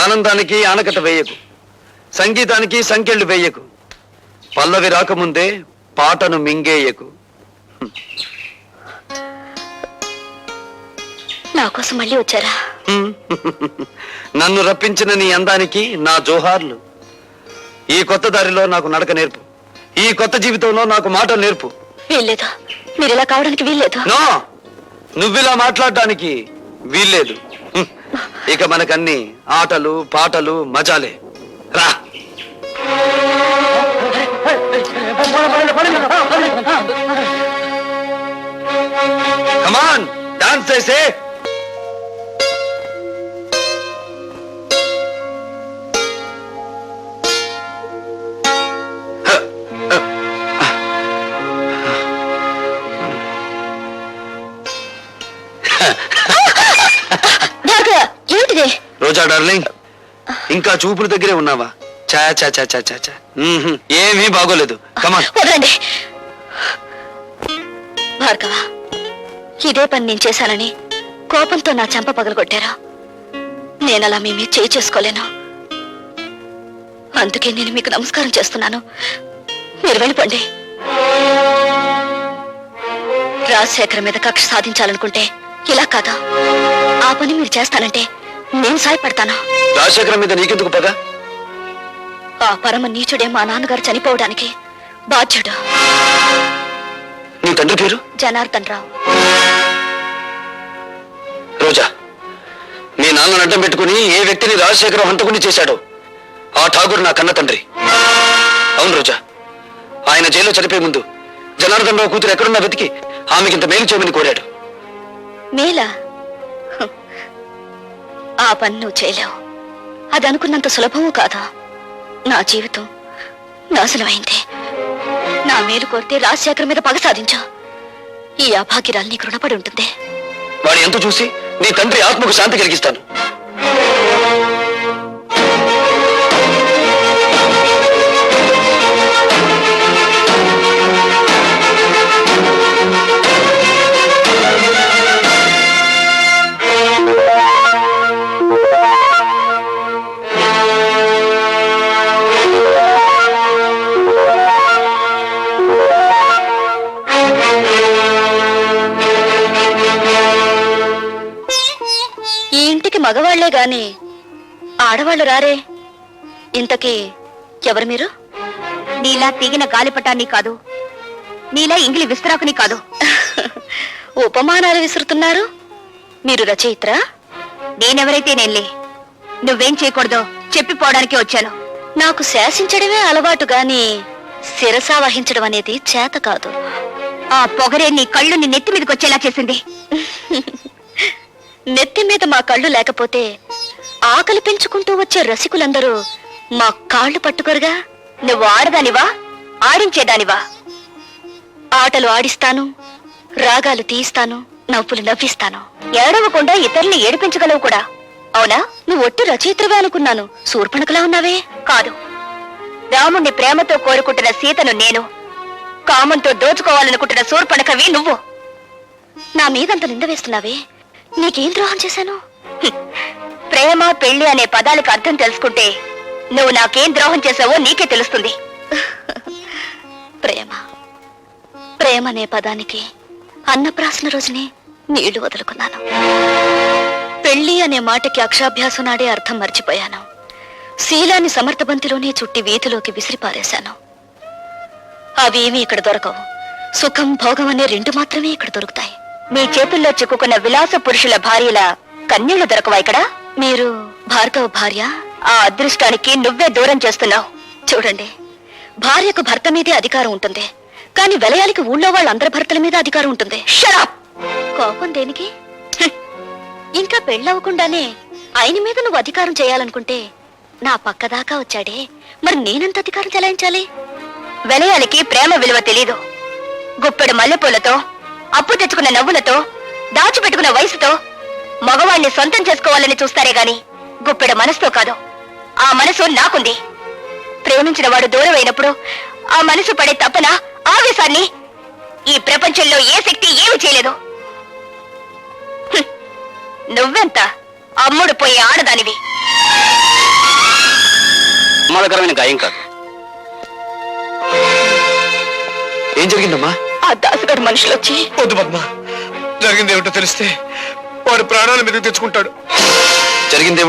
ఆనందానికి ఆనకట్ట వేయకు, సంగీతానికి సంకెళ్ళు వేయకు, పల్లవి రాకముందే పాటను మింగేయకు. నా కోసం మళ్ళీ వచ్చారా? నన్ను రప్పించిన నీ అందానికి నా జోహార్లు. ఈ కొత్త దారిలో నాకు నడక నేర్పు, ఈ కొత్త జీవితంలో నాకు మాట నేర్పు. వీల్లేదు, మీరు ఇలా కావడానికి వీల్లేదు. నో, నువ్విలా మాట్లాడడానికి వీల్లేదు. ఇక మనకన్ని ఆటలు పాటలు మజాలే. రా. కమాన్, డాన్స్ చేసే. రోజా డార్లింగ్, ఇంకా చూపుల దగ్గరే ఉన్నావా? చా చా చా చా చా చా. ఏమీ బాగోలేదు. కమాన్. వదలండి భార్గవ, ఇదే పని నేను చేశానని కోపంతో నా చెంప పగలగొట్టారా? నేనలా మీ మీద చేయి చేసుకోలేను. అందుకే నేను మీకు నమస్కారం చేస్తున్నాను. మీరు వెళ్ళిపోండి. రాజశేఖర్ మీద కక్ష సాధించాలనుకుంటే ఇలా కాదా? ఆ పని మీరు చేస్తానంటే నేను సాయపడతాను. రాజశేఖర్ మీద నీకెందుకు పగ? ఆ పరమ నీచుడే మా నాన్నగారు చనిపోవడానికి బాధ్యుడు. నీ తండ్రి పేరు? జనార్దన్ రావు. రోజా, నీ నాన్నను అడ్డం పెట్టుకుని ఏ వ్యక్తిని రాజశేఖరం హంతకుని చేశాడో ఆ ఠాగూర్ నా కన్న తండ్రి. అవును రోజా, ఆయన జైల్లో చనిపోయే ముందు జనార్దన్ రావు కూతురు ఎక్కడున్నా వెతికి ఆమెకింత మేలు చేయమని కోరాడు. మేలా? ఆ పని నువ్వు చేయలేవు. అది అనుకున్నంత సులభము కాదా? నా జీవితం నాశనమైంది. నా మేలు కోరితే రాజశేఖర్ మీద పగ సాధించావు. ఈ అభాగ్యరాలు నీకు రుణపడి ఉంటుంది. వాడి ఎంత చూసి నీ తండ్రి ఆత్మకు శాంతి కలిగిస్తాను. మగవాళ్లే గాని ఆడవాళ్లు రారే. ఇంతకీ ఎవరు మీరు? నీలా తీగిన గాలిపటాన్ని కాదు, నీలా ఇంగిలి విస్తరాకుని కాదు. ఉపమానాలు విసురుతున్నారు. మీరు రచయిత్రా? నేనెవరైతే నేనులే. నువ్వేం చేయకూడదో చెప్పిపోవడానికి వచ్చాను. నాకు శాసించడమే అలవాటు గాని శిరసా వహించడం అనేది చేత కాదు. ఆ పొగరే నీ కళ్ళు నీ నెత్తి మీదకి వచ్చేలా చేసింది. నెత్తి మీద మా కళ్ళు లేకపోతే ఆకలి పెంచుకుంటూ వచ్చే రసికులందరూ మా కాళ్ళు పట్టుకోరుగా. నువ్వు ఆడదానివా, ఆడించేదానివా? ఆటలు ఆడిస్తాను, రాగాలు తీయిస్తాను, నవ్వులు నవ్విస్తాను. ఏడవకుండా ఇతరుల్ని ఏడిపించగలవు కూడా. అవునా? నువ్వు ఒట్టి రచయిత్రవే అనుకున్నాను. శూర్పణఖలా ఉన్నావే. కాదు, రాముణ్ణి ప్రేమతో కోరుకుంటున్న సీతను నేను, కామంతో దోచుకోవాలనుకుంటున్న శూర్పణఖవి నువ్వు. నా మీదంత నింద వేస్తున్నావే. నీకేం ద్రోహం చేశాను? ప్రేమ పెళ్లి అనే పదాలకు అర్థం తెలుసుకుంటే నువ్వు నాకేం ద్రోహం చేశావో నీకే తెలుస్తుంది. ప్రేమ ప్రేమ అనే పదానికి అన్నప్రాసన రోజునే నీళ్లు వదులుకున్నాను. పెళ్లి అనే మాటకి అక్షాభ్యాసం నాడే అర్థం మర్చిపోయాను. శీలాన్ని సమర్థబంతిలోనే చుట్టి వీధిలోకి విసిరిపారేశాను. అవేమీ ఇక్కడ దొరకవు. సుఖం భోగం అనే రెండు మాత్రమే ఇక్కడ దొరుకుతాయి. మీ చేతుల్లో చిక్కుకున్న విలాస పురుషుల భార్యల కన్నీళ్లు దొరకవా ఇక్కడ? మీరు భార్గవ భార్య? ఆ అదృష్టానికి నువ్వే దూరం చేస్తున్నావు. చూడండి, భార్యకు భర్త మీదే అధికారం ఉంటుంది, కానీ వెలయాలికి ఊళ్ళో వాళ్ళందరి భర్తల మీద అధికారం ఉంటుంది. షరాప్! కోపం దేనికి? ఇంకా పెళ్ళవకుండానే ఆయన మీద నువ్వు అధికారం చేయాలనుకుంటే నా పక్కదాకా వచ్చాడే, మరి నేనెంత అధికారం చెలాయించాలి? వెలయాలికి ప్రేమ విలువ తెలీదు. గుప్పెడు మల్లెపూలతో, అప్పు తెచ్చుకున్న నవ్వులతో, దాచిపెట్టుకున్న వయసుతో మగవాణ్ణి సొంతం చేసుకోవాలని చూస్తారే గాని గుప్పెడు మనసుతో కాదు. ఆ మనసు నాకుంది. ప్రేమించిన వాడు దూరం అయినప్పుడు ఆ మనసు పడే తపన, ఆవేశాన్ని ఈ ప్రపంచంలో ఏ శక్తి ఏమి చేయలేదు. నువ్వెంత అమ్ముడు పోయే ఆడదానివి. ప్రమాదకరమైన గాయం కాదు. ఏం జరిగిందమ్మా? ఆ దాసుగారు మనుషులు వచ్చి వద్దు పద్మ, జరిగింది ఏమిటో తెలిస్తే వాడు ప్రాణాల మీదకి తెచ్చుకుంటాడు. జరిగింది